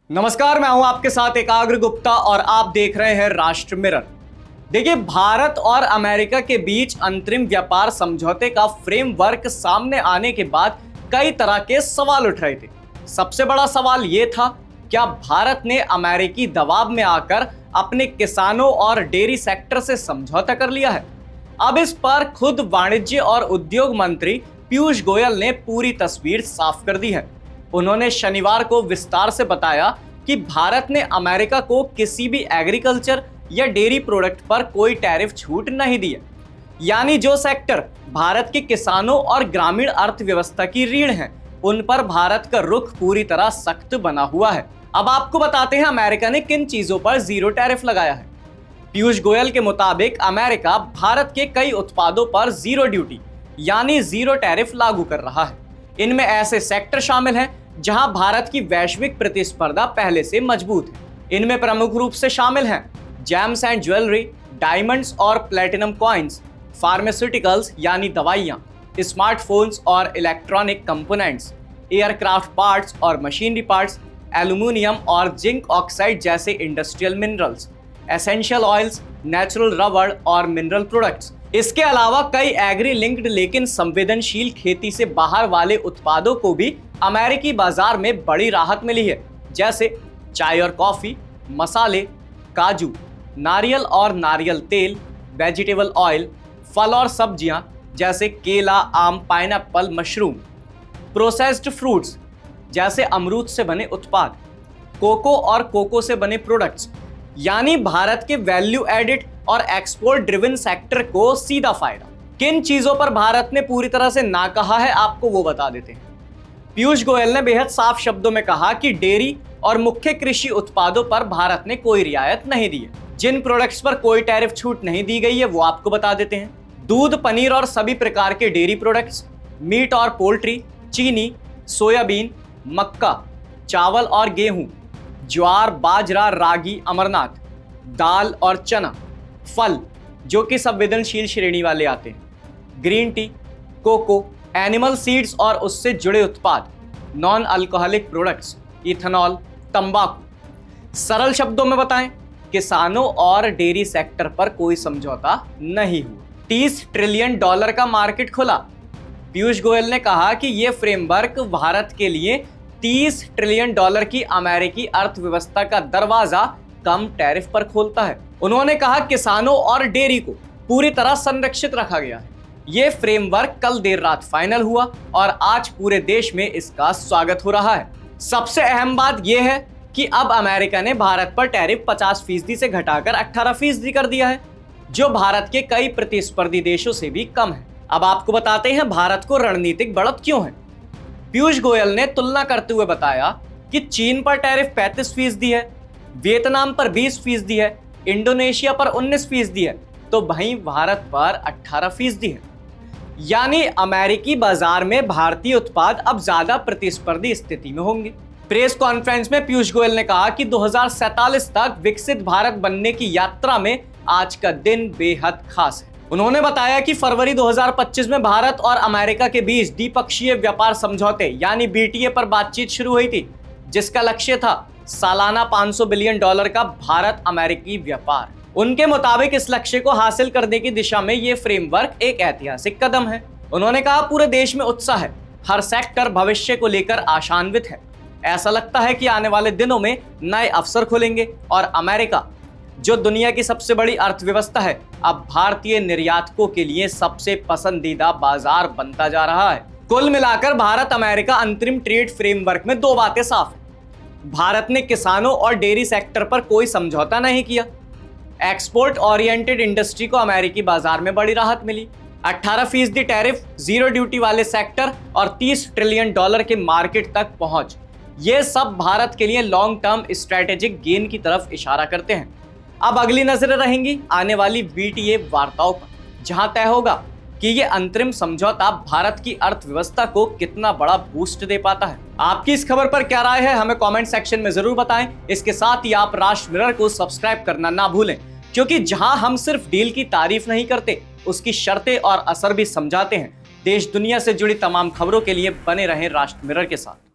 नमस्कार, मैं हूं आपके साथ एकाग्र गुप्ता और आप देख रहे हैं राष्ट्र मिरर। देखिए, भारत और अमेरिका के बीच अंतरिम व्यापार समझौते का फ्रेमवर्क सामने आने के बाद कई तरह के सवाल उठ रहे थे। सबसे बड़ा सवाल यह था, क्या भारत ने अमेरिकी दबाव में आकर अपने किसानों और डेयरी सेक्टर से समझौता कर लिया है? अब इस पर खुद वाणिज्य और उद्योग मंत्री पीयूष गोयल ने पूरी तस्वीर साफ कर दी है। उन्होंने शनिवार को विस्तार से बताया कि भारत ने अमेरिका को किसी भी एग्रीकल्चर या डेयरी प्रोडक्ट पर कोई टैरिफ छूट नहीं दी है। यानी जो सेक्टर भारत के किसानों और ग्रामीण अर्थव्यवस्था की रीढ़ हैं, उन पर भारत का रुख पूरी तरह सख्त बना हुआ है। अब आपको बताते हैं अमेरिका ने किन चीजों पर जीरो टैरिफ लगाया है। पीयूष गोयल के मुताबिक अमेरिका भारत के कई उत्पादों पर जीरो ड्यूटी यानी जीरो टैरिफ लागू कर रहा है। इनमें ऐसे सेक्टर शामिल हैं जहां भारत की वैश्विक प्रतिस्पर्धा पहले से मजबूत है। इनमें प्रमुख रूप से शामिल हैं जेम्स एंड ज्वेलरी, डायमंड्स और प्लेटिनम कॉइन्स, फार्मास्यूटिकल्स यानी दवाइयां, स्मार्टफोन्स और इलेक्ट्रॉनिक कंपोनेंट्स, एयरक्राफ्ट पार्ट्स और मशीनरी पार्ट्स, एल्यूमिनियम और जिंक ऑक्साइड जैसे industrial minerals, essential oils, natural rubber और मिनरल प्रोडक्ट्स। इसके अलावा कई एग्री लिंक्ड लेकिन संवेदनशील खेती से बाहर वाले उत्पादों को भी अमेरिकी बाजार में बड़ी राहत मिली है, जैसे चाय और कॉफी, मसाले, काजू, नारियल और नारियल तेल, वेजिटेबल ऑयल, फल और सब्जियां जैसे केला, आम, पाइनएप्पल, मशरूम, प्रोसेस्ड फ्रूट्स जैसे अमरूद से बने उत्पाद, कोको और कोको से बने प्रोडक्ट्स। यानी भारत के वैल्यू एडिड और एक्सपोर्ट ड्रिवन सेक्टर को सीधा फायदा। किन चीजों पर भारत ने पूरी तरह से ना कहा है, आपको वो बता देते हैं। पीयूष गोयल ने बेहद साफ शब्दों में कहा कि डेयरी और मुख्य कृषि उत्पादों पर भारत ने कोई रियायत नहीं दी है। जिन प्रोडक्ट्स पर कोई टैरिफ छूट नहीं दी गई है वो आपको बता देते हैं। दूध, पनीर और सभी प्रकार के डेयरी प्रोडक्ट्स, मीट और पोल्ट्री, चीनी, सोयाबीन, मक्का, चावल और गेहूं, ज्वार, बाजरा, रागी, अमरनाथ, दाल और चना, फल जो कि संवेदनशील श्रेणी वाले आते हैं, green tea, cocoa, animal seeds और उससे जुड़े उत्पाद, नॉन अल्कोहलिक प्रोडक्ट्स, इथेनॉल, तंबाकू। सरल शब्दों में बताएं, किसानों और डेयरी सेक्टर पर कोई समझौता नहीं हुआ। $30 ट्रिलियन का मार्केट खुला। पीयूष गोयल ने कहा कि यह फ्रेमवर्क भारत के लिए $30 ट्रिलियन की अमेरिकी अर्थव्यवस्था का दरवाजा कम टैरिफ पर खोलता है। उन्होंने कहा किसानों और डेयरी को पूरी तरह संरक्षित रखा गया है। ये फ्रेमवर्क कल देर रात फाइनल हुआ और आज पूरे देश में इसका स्वागत हो रहा है। सबसे अहम बात यह है कि अब अमेरिका ने भारत पर टैरिफ 50% से घटाकर 18% कर दिया है, जो भारत के कई प्रतिस्पर्धी देशों से भी कम है। अब आपको बताते हैं भारत को रणनीतिक बढ़त क्यों है। पीयूष गोयल ने तुलना करते हुए बताया कि चीन पर टैरिफ 35% है, वियतनाम पर 20% है, इंडोनेशिया पर 19% है, तो वहीं भारत पर 18% है। यानी अमेरिकी बाजार में भारतीय उत्पाद अब ज्यादा प्रतिस्पर्धी स्थिति में होंगे। प्रेस कॉन्फ्रेंस में पीयूष गोयल ने कहा कि 2047 तक विकसित भारत बनने की यात्रा में आज का दिन बेहद खास है। उन्होंने बताया कि फरवरी 2025 में भारत और अमेरिका के बीच द्विपक्षीय व्यापार समझौते यानी BTA पर बातचीत शुरू हुई थी, जिसका लक्ष्य था सालाना $500 बिलियन का भारत अमेरिकी व्यापार। उनके मुताबिक इस लक्ष्य को हासिल करने की दिशा में यह फ्रेमवर्क एक ऐतिहासिक कदम है। उन्होंने कहा पूरे देश में उत्साह है, हर सेक्टर भविष्य को लेकर आशान्वित है। ऐसा लगता है कि आने वाले दिनों में नए अवसर खुलेंगे और अमेरिका, जो दुनिया की सबसे बड़ी अर्थव्यवस्था है, अब भारतीय निर्यातकों के लिए सबसे पसंदीदा बाजार बनता जा रहा है। कुल मिलाकर भारत अमेरिका अंतरिम ट्रेड फ्रेमवर्क में दो बातें साफ है। भारत ने किसानों और डेयरी सेक्टर पर कोई समझौता नहीं किया। एक्सपोर्ट ओरिएंटेड इंडस्ट्री को अमेरिकी बाजार में बड़ी राहत मिली। 18% टैरिफ, जीरो ड्यूटी वाले सेक्टर और $30 ट्रिलियन के मार्केट तक पहुंच, ये सब भारत के लिए लॉन्ग टर्म स्ट्रेटेजिक गेन की तरफ इशारा करते हैं। अब अगली नजरें रहेंगी आने वाली BTA वार्ताओं पर, जहां तय होगा कि ये अंतरिम समझौता भारत की अर्थव्यवस्था को कितना बड़ा बूस्ट दे पाता है। आपकी इस खबर पर क्या राय है, हमें कमेंट सेक्शन में जरूर बताएं। इसके साथ ही आप राष्ट्र मिरर को सब्सक्राइब करना ना भूलें, क्योंकि जहां हम सिर्फ डील की तारीफ नहीं करते, उसकी शर्तें और असर भी समझाते हैं। देश दुनिया से जुड़ी तमाम खबरों के लिए बने रहें राष्ट्र मिरर के साथ।